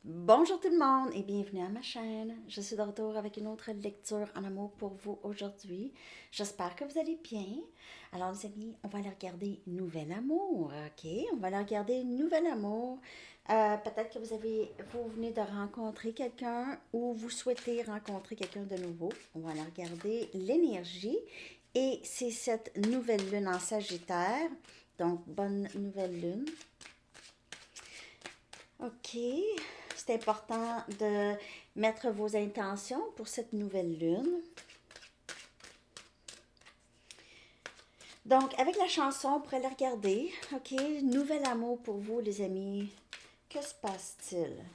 Bonjour tout le monde et bienvenue à ma chaîne. Je suis de retour avec une autre lecture en amour pour vous aujourd'hui. J'espère que vous allez bien. Alors les amis, on va aller regarder Nouvel Amour, ok? On va aller regarder Nouvel Amour. Peut-être que vous venez de rencontrer quelqu'un ou vous souhaitez rencontrer quelqu'un de nouveau. On va aller regarder l'énergie et c'est cette nouvelle lune en Sagittaire. Donc bonne nouvelle lune. OK. C'est important de mettre vos intentions pour cette nouvelle lune. Donc, avec la chanson, on pourrait la regarder. OK. Nouvel amour pour vous, les amis. Que se passe-t-il?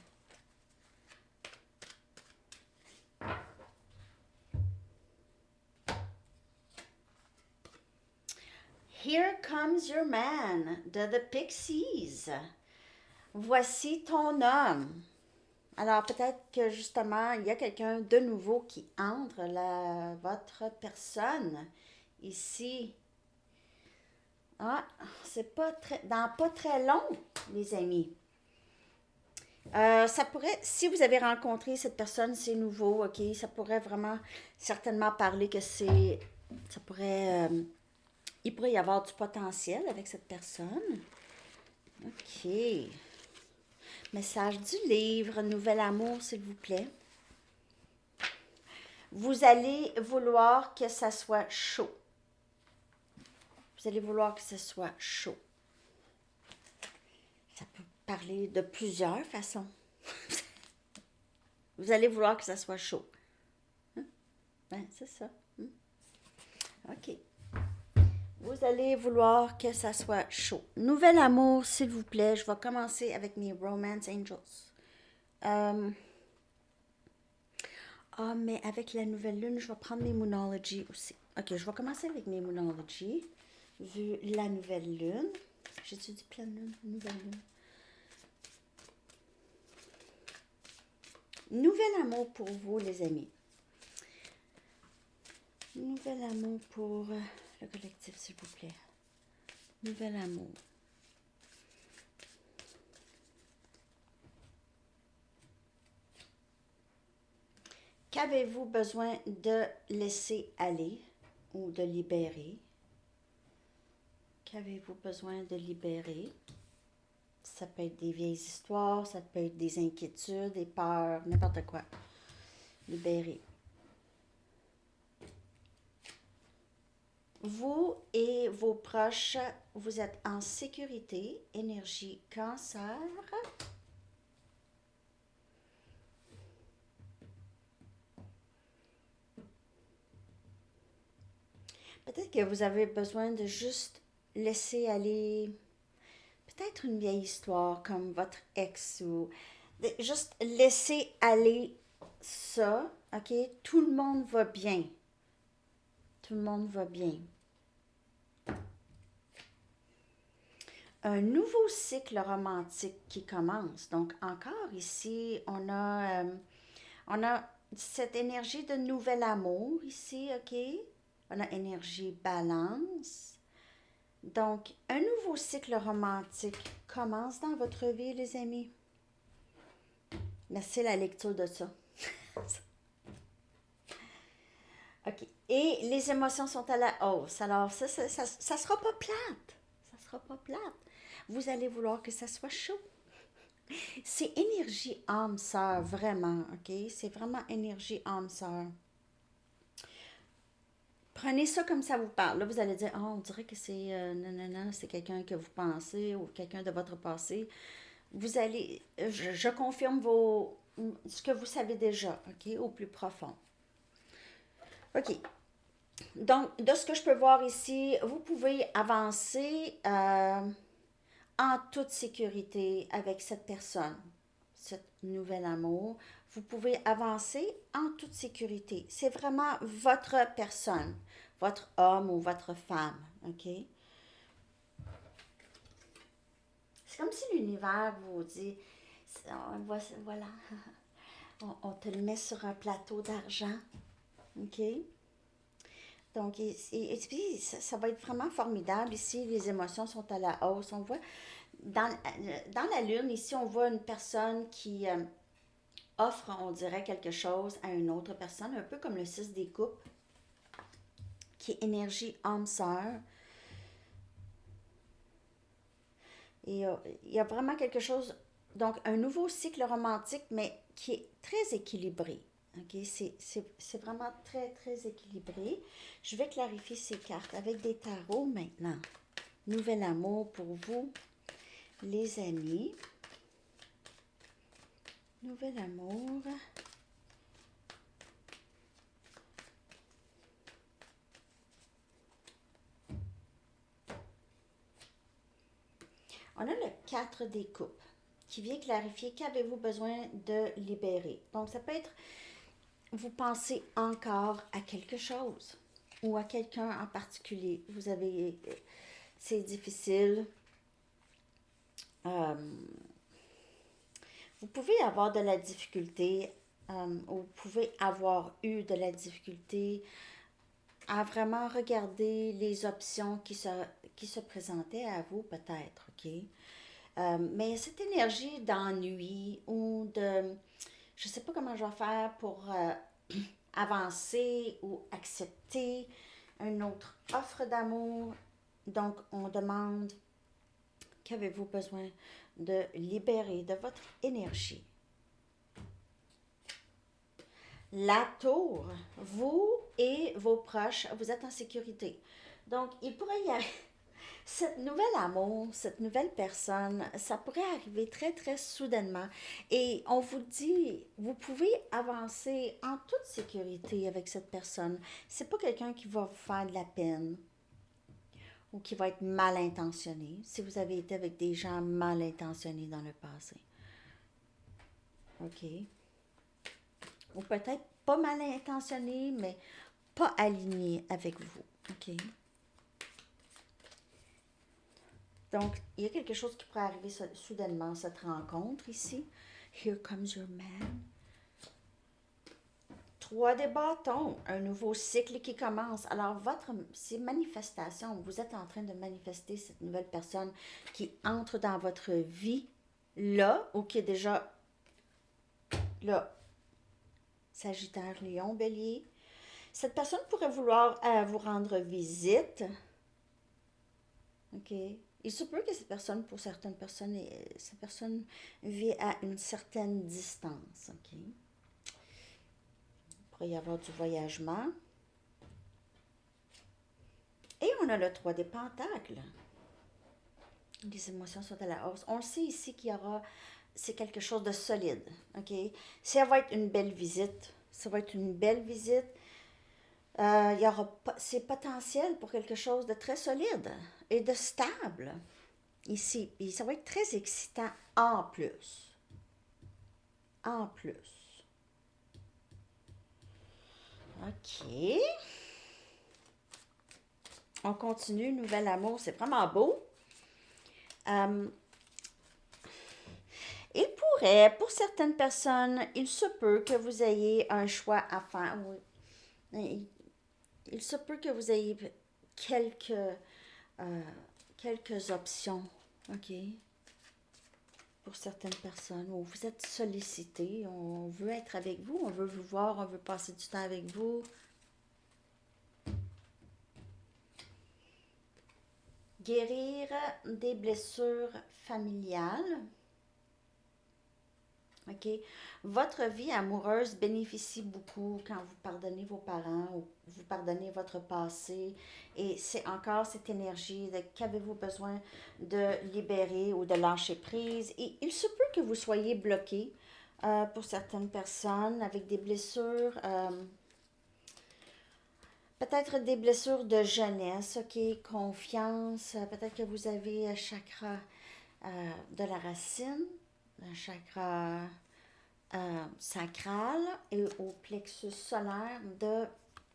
Here comes your man de The Pixies. Voici ton homme. Alors, peut-être que justement, il y a quelqu'un de nouveau qui entre votre personne ici. Ah, c'est pas très, dans pas très long, les amis. Ça pourrait, si vous avez rencontré cette personne, c'est nouveau, ok, ça pourrait vraiment certainement parler que ça pourrait, il pourrait y avoir du potentiel avec cette personne. Ok. Message du livre, Nouvel amour, s'il vous plaît. Vous allez vouloir que ça soit chaud. Vous allez vouloir que ce soit chaud. Ça peut parler de plusieurs façons. Vous allez vouloir que ça soit chaud. Ben, c'est ça. OK. Vous allez vouloir que ça soit chaud. Nouvel amour, s'il vous plaît. Je vais commencer avec mes Romance Angels. Euh, mais avec la nouvelle lune, je vais prendre mes Moonology aussi. OK, je vais commencer avec mes Moonology, vu la nouvelle lune. J'ai-tu dit pleine lune? Nouvelle lune. Nouvel amour pour vous, les amis. Nouvel amour pour le collectif, s'il vous plaît. Nouvel amour. Qu'avez-vous besoin de laisser aller ou de libérer? Qu'avez-vous besoin de libérer? Ça peut être des vieilles histoires, ça peut être des inquiétudes, des peurs, n'importe quoi. Libérer. Vous et vos proches, vous êtes en sécurité, énergie cancer. Peut-être que vous avez besoin de juste laisser aller peut-être une vieille histoire comme votre ex ou juste laisser aller ça, ok? Tout le monde va bien. Tout le monde va bien. Un nouveau cycle romantique qui commence. Donc encore ici, on a cette énergie de nouvel amour ici, ok? On a énergie balance. Donc, un nouveau cycle romantique commence dans votre vie, les amis. Merci la lecture de ça. OK. Et les émotions sont à la hausse. Alors, ça sera pas plate. Ça sera pas plate. Vous allez vouloir que ça soit chaud. C'est énergie âme sœur, vraiment, OK? C'est vraiment énergie âme sœur. Prenez ça comme ça vous parle. Là, vous allez dire, oh, on dirait que c'est non, c'est quelqu'un que vous pensez ou quelqu'un de votre passé. Vous allez, je confirme ce que vous savez déjà, OK, au plus profond. OK. Donc, de ce que je peux voir ici, vous pouvez avancer en toute sécurité avec cette personne, cet nouvel amour. Vous pouvez avancer en toute sécurité. C'est vraiment votre personne, votre homme ou votre femme, OK? C'est comme si l'univers vous dit, voilà, on te le met sur un plateau d'argent, OK? Donc, ça va être vraiment formidable. Ici, les émotions sont à la hausse. On voit dans la lune, ici, on voit une personne qui offre, on dirait, quelque chose à une autre personne, un peu comme le 6 des coupes, qui est énergie âme-sœur. Et il y a vraiment quelque chose, donc un nouveau cycle romantique, mais qui est très équilibré. Ok, c'est vraiment très, très équilibré. Je vais clarifier ces cartes avec des tarots maintenant. Nouvel amour pour vous, les amis. Nouvel amour. On a le 4 des coupes qui vient clarifier qu'avez-vous besoin de libérer. Donc, ça peut être, vous pensez encore à quelque chose ou à quelqu'un en particulier. C'est difficile. Euh, vous pouvez avoir de la difficulté ou vous pouvez avoir eu de la difficulté à vraiment regarder les options qui se présentaient à vous, peut-être, OK? Mais cette énergie d'ennui ou de je ne sais pas comment je vais faire pour avancer ou accepter une autre offre d'amour. Donc, on demande qu'avez-vous besoin de libérer de votre énergie. La tour, vous et vos proches, vous êtes en sécurité. Donc, il pourrait y avoir cette nouvelle amour, cette nouvelle personne, ça pourrait arriver très, très soudainement. Et on vous dit, vous pouvez avancer en toute sécurité avec cette personne. C'est pas quelqu'un qui va vous faire de la peine ou qui va être mal intentionné, si vous avez été avec des gens mal intentionnés dans le passé. OK? Ou peut-être pas mal intentionnés, mais pas alignés avec vous. OK? Donc, il y a quelque chose qui pourrait arriver soudainement, cette rencontre ici. Here comes your man. 3 des bâtons, un nouveau cycle qui commence. Alors, ces manifestations, vous êtes en train de manifester cette nouvelle personne qui entre dans votre vie là, ou qui est déjà là. Sagittaire, Lion, Bélier. Cette personne pourrait vouloir vous rendre visite. OK. Il se peut que cette personne, pour certaines personnes, cette personne vit à une certaine distance. OK. Il pourrait y avoir du voyagement. Et on a le 3 des pentacles. Les émotions sont à la hausse. On le sait ici qu'il y aura, c'est quelque chose de solide. OK. Ça va être une belle visite. Ça va être une belle visite. Il y aura, c'est potentiel pour quelque chose de très solide et de stable ici. Et ça va être très excitant en plus. En plus. OK. On continue. Nouvel amour. C'est vraiment beau. Il pourrait, pour certaines personnes, il se peut que vous ayez un choix à faire. Oui. Il se peut que vous ayez quelques, quelques options. OK? Pour certaines personnes, où vous êtes sollicité, on veut être avec vous, on veut vous voir, on veut passer du temps avec vous. Guérir des blessures familiales. OK? Votre vie amoureuse bénéficie beaucoup quand vous pardonnez vos parents ou vous pardonnez votre passé. Et c'est encore cette énergie de qu'avez-vous besoin de libérer ou de lâcher prise. Et il se peut que vous soyez bloqué pour certaines personnes avec des blessures. Peut-être des blessures de jeunesse, OK? Confiance. Peut-être que vous avez un chakra de la racine, un chakra sacral et au plexus solaire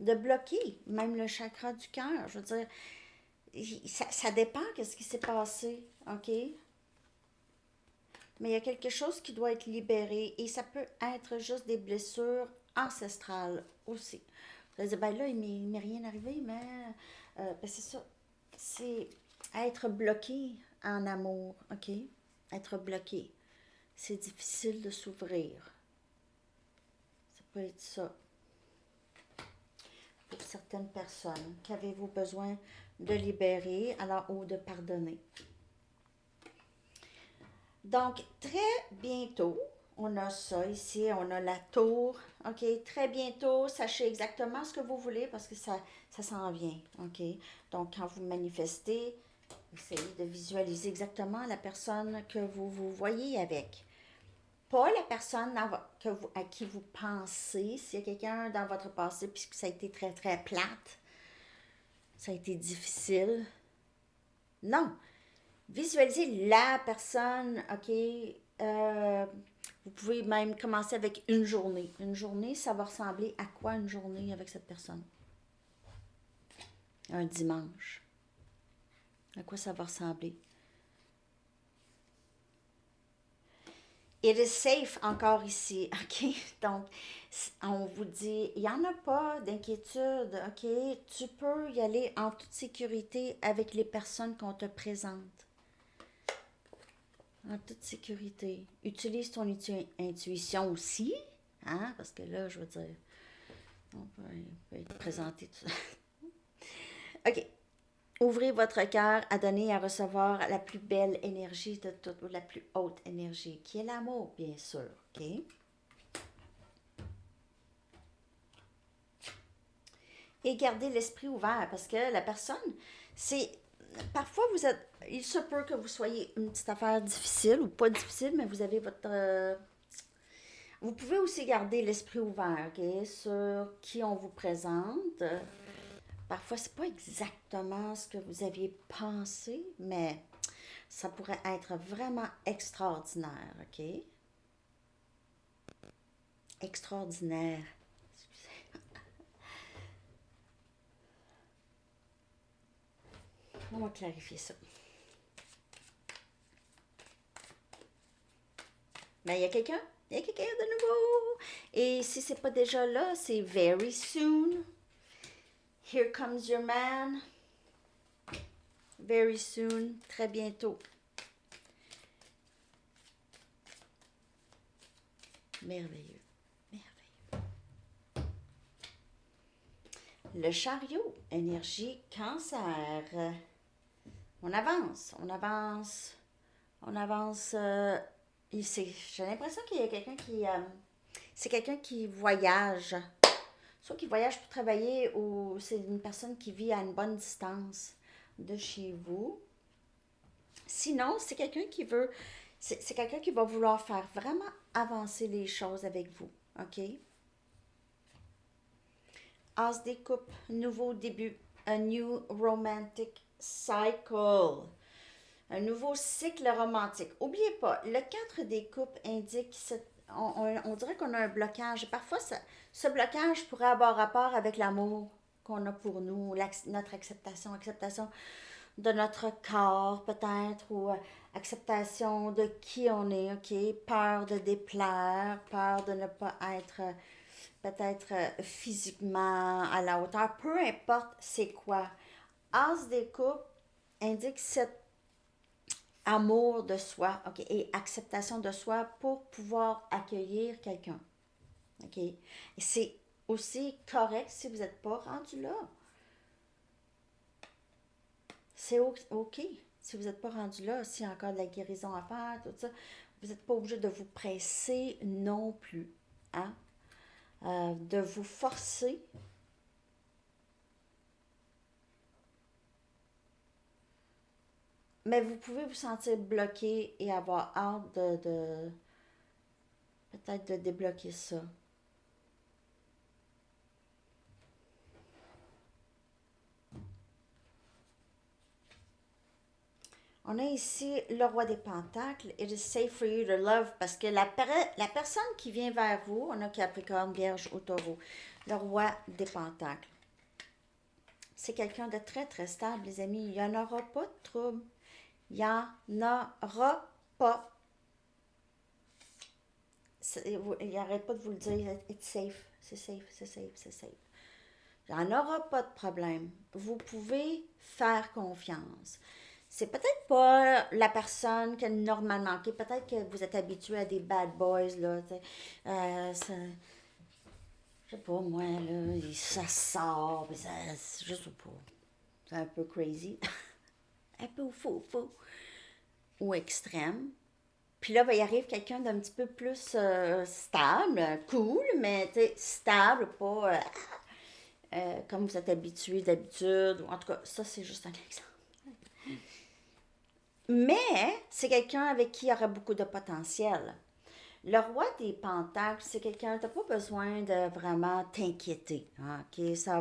de bloquer, même le chakra du cœur. Je veux dire, ça dépend de ce qui s'est passé, OK? Mais il y a quelque chose qui doit être libéré et ça peut être juste des blessures ancestrales aussi. Vous allez dire, ben là, il m'est rien arrivé, mais ben c'est ça. C'est être bloqué en amour, OK? Être bloqué. C'est difficile de s'ouvrir. Ça peut être ça. Pour certaines personnes, qu'avez-vous besoin de libérer alors ou de pardonner? Donc, très bientôt, on a ça ici, on a la tour. OK, très bientôt, sachez exactement ce que vous voulez parce que ça s'en vient. OK, donc quand vous manifestez, essayez de visualiser exactement la personne que vous voyez avec. Pas la personne à qui vous pensez. S'il y a quelqu'un dans votre passé, puisque ça a été très, très plate, ça a été difficile. Non. Visualisez la personne, OK? Vous pouvez même commencer avec une journée. Une journée, ça va ressembler à quoi une journée avec cette personne? Un dimanche. À quoi ça va ressembler? It is safe encore ici, OK? Donc, on vous dit, il n'y en a pas d'inquiétude, OK? Tu peux y aller en toute sécurité avec les personnes qu'on te présente. En toute sécurité. Utilise ton intuition aussi, hein? Parce que là, je veux dire, on peut être présenté tout ça. OK. Ouvrez votre cœur à donner et à recevoir la plus belle énergie de toute, ou la plus haute énergie, qui est l'amour, bien sûr, OK? Et gardez l'esprit ouvert, parce que la personne, c'est... Parfois, il se peut que vous soyez une petite affaire difficile, ou pas difficile, mais vous avez votre... Vous pouvez aussi garder l'esprit ouvert, OK, sur qui on vous présente. Parfois, c'est pas exactement ce que vous aviez pensé, mais ça pourrait être vraiment extraordinaire, OK? Extraordinaire. On va clarifier ça. Mais il y a quelqu'un? Il y a quelqu'un de nouveau? Et si c'est pas déjà là, c'est very soon. Here comes your man. Very soon. Très bientôt. Merveilleux. Merveilleux. Le chariot, énergie cancer. On avance, on avance, on avance. Ici. J'ai l'impression qu'il y a quelqu'un qui... c'est quelqu'un qui voyage. Soit qui voyage pour travailler ou c'est une personne qui vit à une bonne distance de chez vous. Sinon, c'est quelqu'un qui veut... C'est quelqu'un qui va vouloir faire vraiment avancer les choses avec vous. OK? As des coupes, nouveau début. A new romantic cycle. Un nouveau cycle romantique. N'oubliez pas, le 4 des coupes indique, on dirait qu'on a un blocage. Parfois, ce blocage pourrait avoir rapport avec l'amour qu'on a pour nous, notre acceptation de notre corps peut-être, ou acceptation de qui on est, ok? Peur de déplaire, peur de ne pas être peut-être physiquement à la hauteur, peu importe c'est quoi. As des coupes indique cet amour de soi, ok, et acceptation de soi pour pouvoir accueillir quelqu'un, ok. Et c'est aussi correct si vous n'êtes pas rendu là. C'est ok si vous n'êtes pas rendu là, s'il y a encore de la guérison à faire, tout ça. Vous n'êtes pas obligé de vous presser non plus, hein, de vous forcer. Mais vous pouvez vous sentir bloqué et avoir hâte de peut-être de débloquer ça. On a ici le roi des pentacles. It is safe for you to love. Parce que la personne qui vient vers vous, on a Capricorne, Vierge ou Taureau. Le roi des pentacles. C'est quelqu'un de très, très stable, les amis. Il n'y en aura pas de trouble. Il n'y en aura pas. Il n'arrête pas de vous le dire. It's safe. C'est safe, c'est safe, c'est safe. Il n'y en aura pas de problème. Vous pouvez faire confiance. c'est peut-être pas la personne que normalement, ok? Peut-être que vous êtes habitué à des bad boys, là, tu sais. Je sais pas, moi, là, ça sort, puis ça, je sais pas. C'est un peu crazy, un peu fou, ou extrême. Puis là, ben, il arrive quelqu'un d'un petit peu plus stable, cool, mais tu sais, stable, pas comme vous êtes habitué d'habitude. En tout cas, ça, c'est juste un exemple. Mais c'est quelqu'un avec qui il y aura beaucoup de potentiel. Le roi des pentacles, c'est quelqu'un, t'as pas besoin de vraiment t'inquiéter. Hein, ok, ça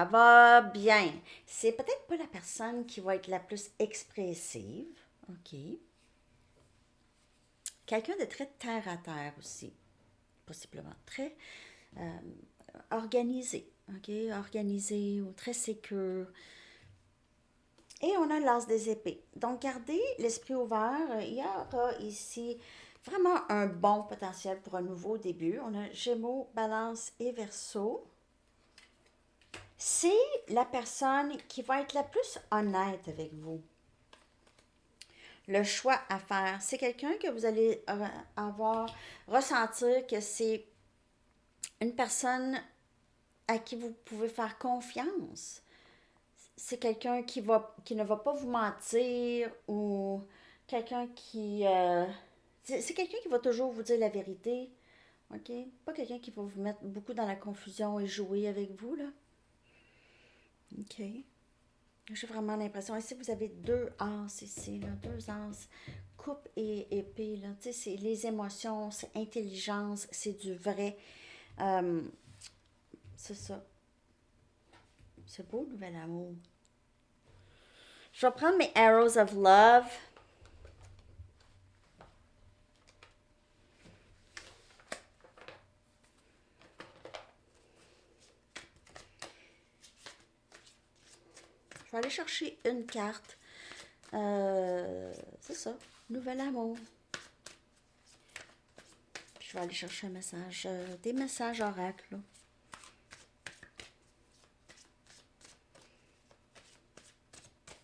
va bien. C'est peut-être pas la personne qui va être la plus expressive. Ok. Quelqu'un de très terre à terre aussi, possiblement. Très euh, organisé. Ok, organisé ou très sécure. Et on a l'as des épées. Donc, gardez l'esprit ouvert. Il y aura ici vraiment un bon potentiel pour un nouveau début. On a Gémeaux, Balance et Verseau. C'est la personne qui va être la plus honnête avec vous. Le choix à faire, c'est quelqu'un que vous allez avoir, ressentir que c'est une personne à qui vous pouvez faire confiance. C'est quelqu'un qui ne va pas vous mentir ou quelqu'un qui... c'est quelqu'un qui va toujours vous dire la vérité, ok? Pas quelqu'un qui va vous mettre beaucoup dans la confusion et jouer avec vous, là. Ok. J'ai vraiment l'impression. Ici, vous avez deux as ici, là, deux as. Coupe et épée, là. Tu sais, c'est les émotions, c'est intelligence, c'est du vrai. Euh, c'est ça. C'est beau, nouvel amour. Je vais prendre mes Arrows of Love. Je vais aller chercher une carte. C'est ça. Nouvel amour. Puis je vais aller chercher un message. Des messages oracles, là.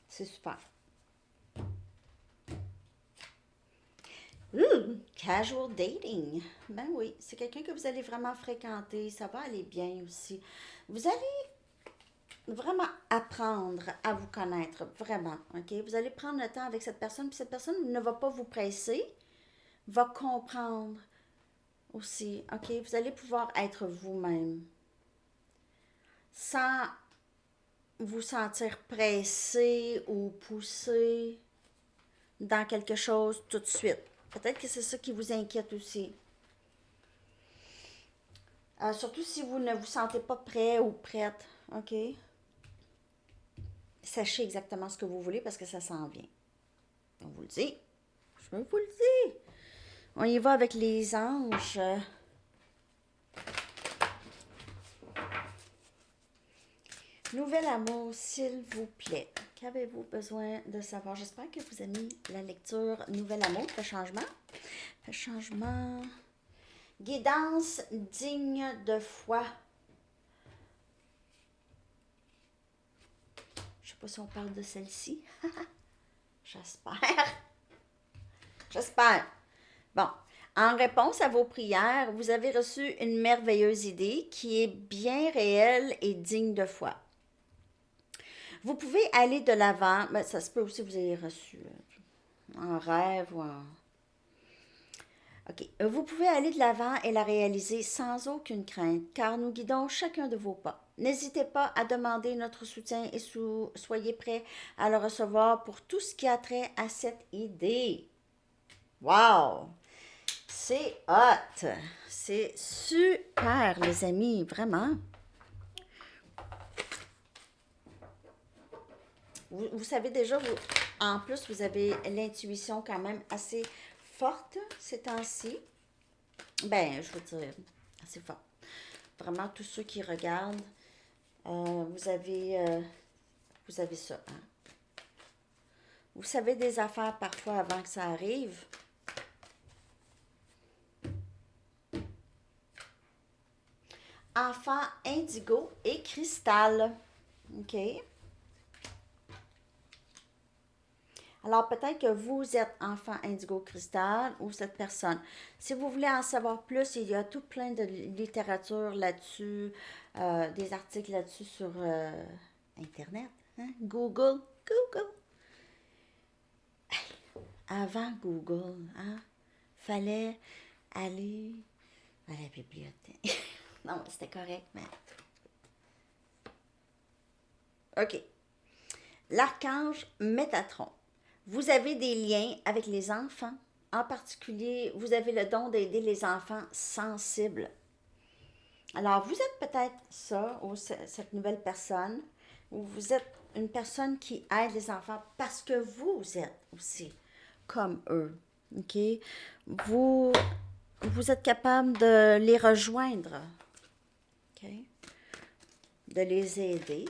C'est super. Casual dating. Ben oui, c'est quelqu'un que vous allez vraiment fréquenter. Ça va aller bien aussi. Vous allez vraiment apprendre à vous connaître, vraiment, ok? Vous allez prendre le temps avec cette personne, puis cette personne ne va pas vous presser, va comprendre aussi, ok? Vous allez pouvoir être vous-même sans vous sentir pressé ou poussé dans quelque chose tout de suite. Peut-être que c'est ça qui vous inquiète aussi. Surtout si vous ne vous sentez pas prêt ou prête, ok? Sachez exactement ce que vous voulez parce que ça s'en vient. On vous le dit. Je vous le dis. On y va avec les anges. Nouvel amour, s'il vous plaît. Qu'avez-vous besoin de savoir? J'espère que vous aimez la lecture Nouvel amour. Fait changement. Fait changement. Guidance digne de foi. Je sais pas si on parle de celle-ci. J'espère. J'espère. Bon. En réponse à vos prières, vous avez reçu une merveilleuse idée qui est bien réelle et digne de foi. Vous pouvez aller de l'avant, mais ça se peut aussi que vous ayez reçu en rêve ou en... OK. Vous pouvez aller de l'avant et la réaliser sans aucune crainte, car nous guidons chacun de vos pas. N'hésitez pas à demander notre soutien et soyez prêts à le recevoir pour tout ce qui a trait à cette idée. Wow! C'est hot! C'est super, les amis, vraiment. Vous savez déjà, en plus, vous avez l'intuition quand même assez forte ces temps-ci. Ben, je veux dire, assez forte. Vraiment, tous ceux qui regardent, vous avez ça. Hein? Vous savez des affaires parfois avant que ça arrive. Enfant indigo et cristal. OK. Alors peut-être que vous êtes enfant indigo cristal ou cette personne. Si vous voulez en savoir plus, il y a tout plein de littérature là-dessus, des articles là-dessus sur Internet, hein? Google, Google. Avant Google, hein, fallait aller à la bibliothèque. Non, c'était correct, mais... OK. L'archange Métatron. Vous avez des liens avec les enfants. En particulier, vous avez le don d'aider les enfants sensibles. Alors, vous êtes peut-être ça, ou cette nouvelle personne, ou vous êtes une personne qui aide les enfants parce que vous êtes aussi comme eux. OK? Vous, vous êtes capable de les rejoindre. OK? De les aider.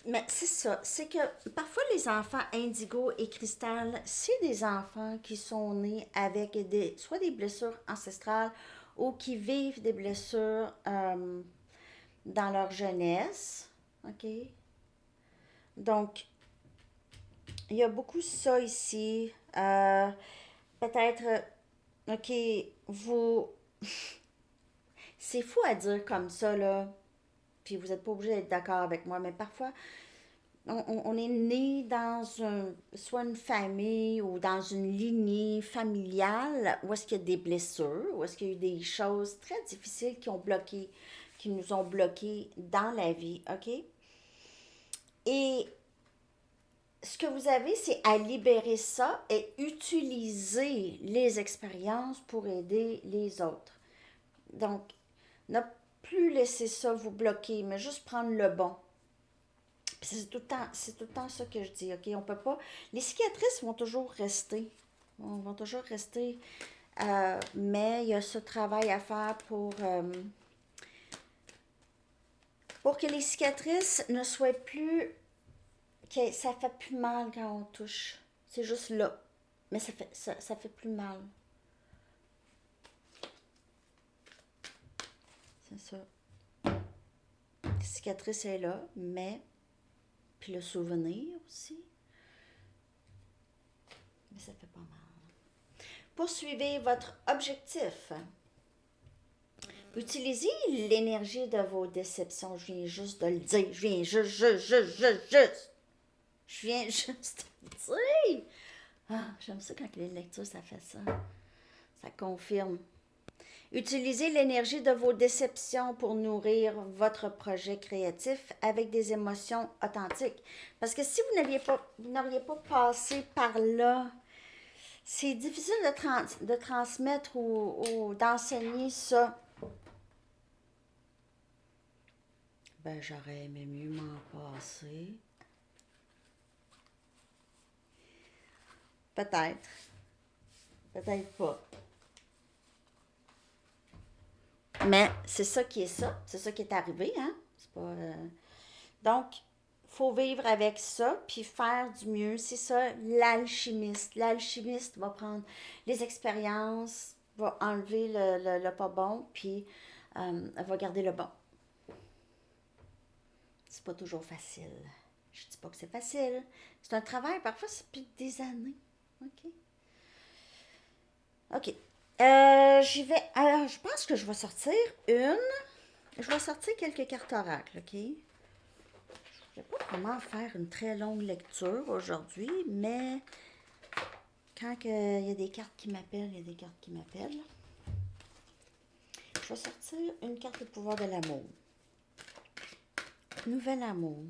Mais c'est ça, c'est que parfois les enfants indigo et cristal, c'est des enfants qui sont nés avec soit des blessures ancestrales ou qui vivent des blessures dans leur jeunesse. OK? Donc, il y a beaucoup ça ici. Peut-être, OK, vous... C'est fou à dire comme ça, là. Puis vous n'êtes pas obligé d'être d'accord avec moi, mais parfois, on est né dans soit une famille ou dans une lignée familiale où est-ce qu'il y a des blessures, où est-ce qu'il y a eu des choses très difficiles qui nous ont bloqués dans la vie, OK? Et ce que vous avez, c'est à libérer ça et utiliser les expériences pour aider les autres. Donc, ne plus laisser ça vous bloquer, mais juste prendre le bon. C'est tout le temps ça que je dis, OK? On peut pas. Les cicatrices vont toujours rester. Vont toujours rester. Mais il y a ce travail à faire pour que les cicatrices ne soient plus. Que ça fait plus mal quand on touche. C'est juste là. Mais ça fait plus mal. C'est ça. La cicatrice est là, mais. Puis le souvenir aussi. Mais ça fait pas mal. Poursuivez votre objectif. Utilisez l'énergie de vos déceptions. Je viens juste de le dire. Je viens juste. Je viens juste de le dire. Ah, j'aime ça quand les lectures, ça fait ça. Ça confirme. Utilisez l'énergie de vos déceptions pour nourrir votre projet créatif avec des émotions authentiques. Parce que si vous n'auriez pas passé par là, c'est difficile de transmettre ou d'enseigner ça. Ben, j'aurais aimé mieux m'en passer. Peut-être. Peut-être pas. Mais c'est ça qui est ça. C'est ça qui est arrivé, hein? C'est pas. Donc, faut vivre avec ça, puis faire du mieux. C'est ça, l'alchimiste. L'alchimiste va prendre les expériences, va enlever le pas bon, puis va garder le bon. C'est pas toujours facile. Je dis pas que c'est facile. C'est un travail, parfois c'est depuis des années. OK? OK. J'y vais. Alors, je pense que je vais sortir une. Je vais sortir quelques cartes oracles, OK? Je ne vais pas vraiment faire une très longue lecture aujourd'hui, mais quand il y a des cartes qui m'appellent, il y a des cartes qui m'appellent. Je vais sortir une carte de pouvoir de l'amour. Nouvel amour.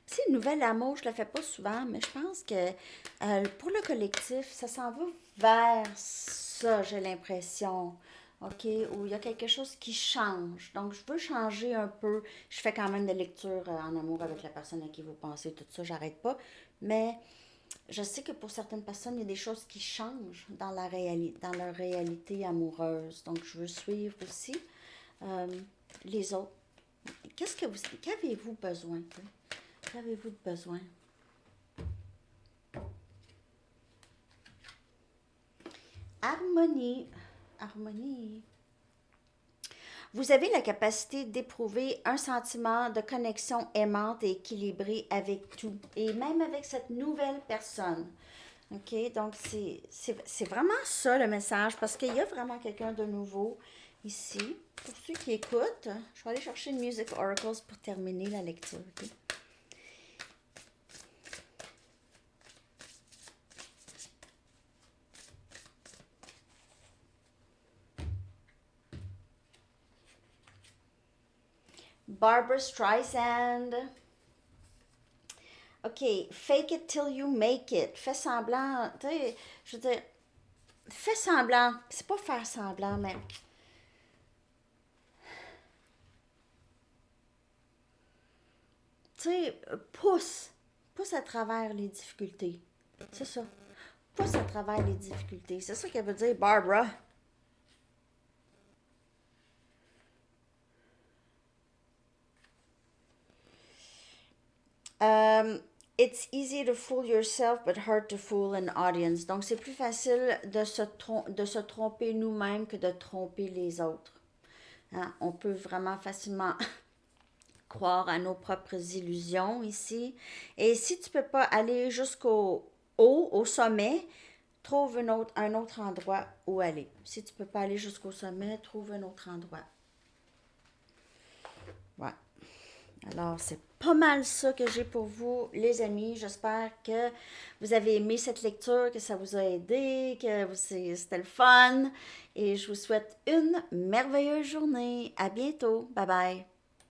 Si nouvel amour, je ne le fais pas souvent, mais je pense que pour le collectif, ça s'en va vers ça, j'ai l'impression. OK? Où il y a quelque chose qui change. Donc, je veux changer un peu. Je fais quand même des lectures en amour avec la personne à qui vous pensez, tout ça, j'arrête pas. Mais je sais que pour certaines personnes, il y a des choses qui changent dans dans leur réalité amoureuse. Donc, je veux suivre aussi euh, les autres. Qu'avez-vous besoin? Qu'avez-vous de besoin? Harmonie. Harmonie. Vous avez la capacité d'éprouver un sentiment de connexion aimante et équilibrée avec tout, et même avec cette nouvelle personne. OK? Donc, c'est vraiment ça le message, parce qu'il y a vraiment quelqu'un de nouveau ici. Pour ceux qui écoutent, je vais aller chercher une Music Oracles pour terminer la lecture. OK? Barbara Streisand. OK, fake it till you make it. Fais semblant, tu sais, je veux dire, fais semblant. C'est pas faire semblant, mais tu sais, pousse. Pousse à travers les difficultés. C'est ça. Pousse à travers les difficultés. C'est ça qu'elle veut dire, Barbara. It's easy to fool yourself, but hard to fool an audience. Donc, c'est plus facile de se tromper nous-mêmes que de tromper les autres. Hein? On peut vraiment facilement croire à nos propres illusions ici. Et si tu peux pas aller jusqu'au haut, au sommet, trouve un autre endroit où aller. Si tu peux pas aller jusqu'au sommet, trouve un autre endroit. Ouais. Alors, c'est pas mal ça que j'ai pour vous, les amis. J'espère que vous avez aimé cette lecture, que ça vous a aidé, que c'était le fun. Et je vous souhaite une merveilleuse journée. À bientôt. Bye bye.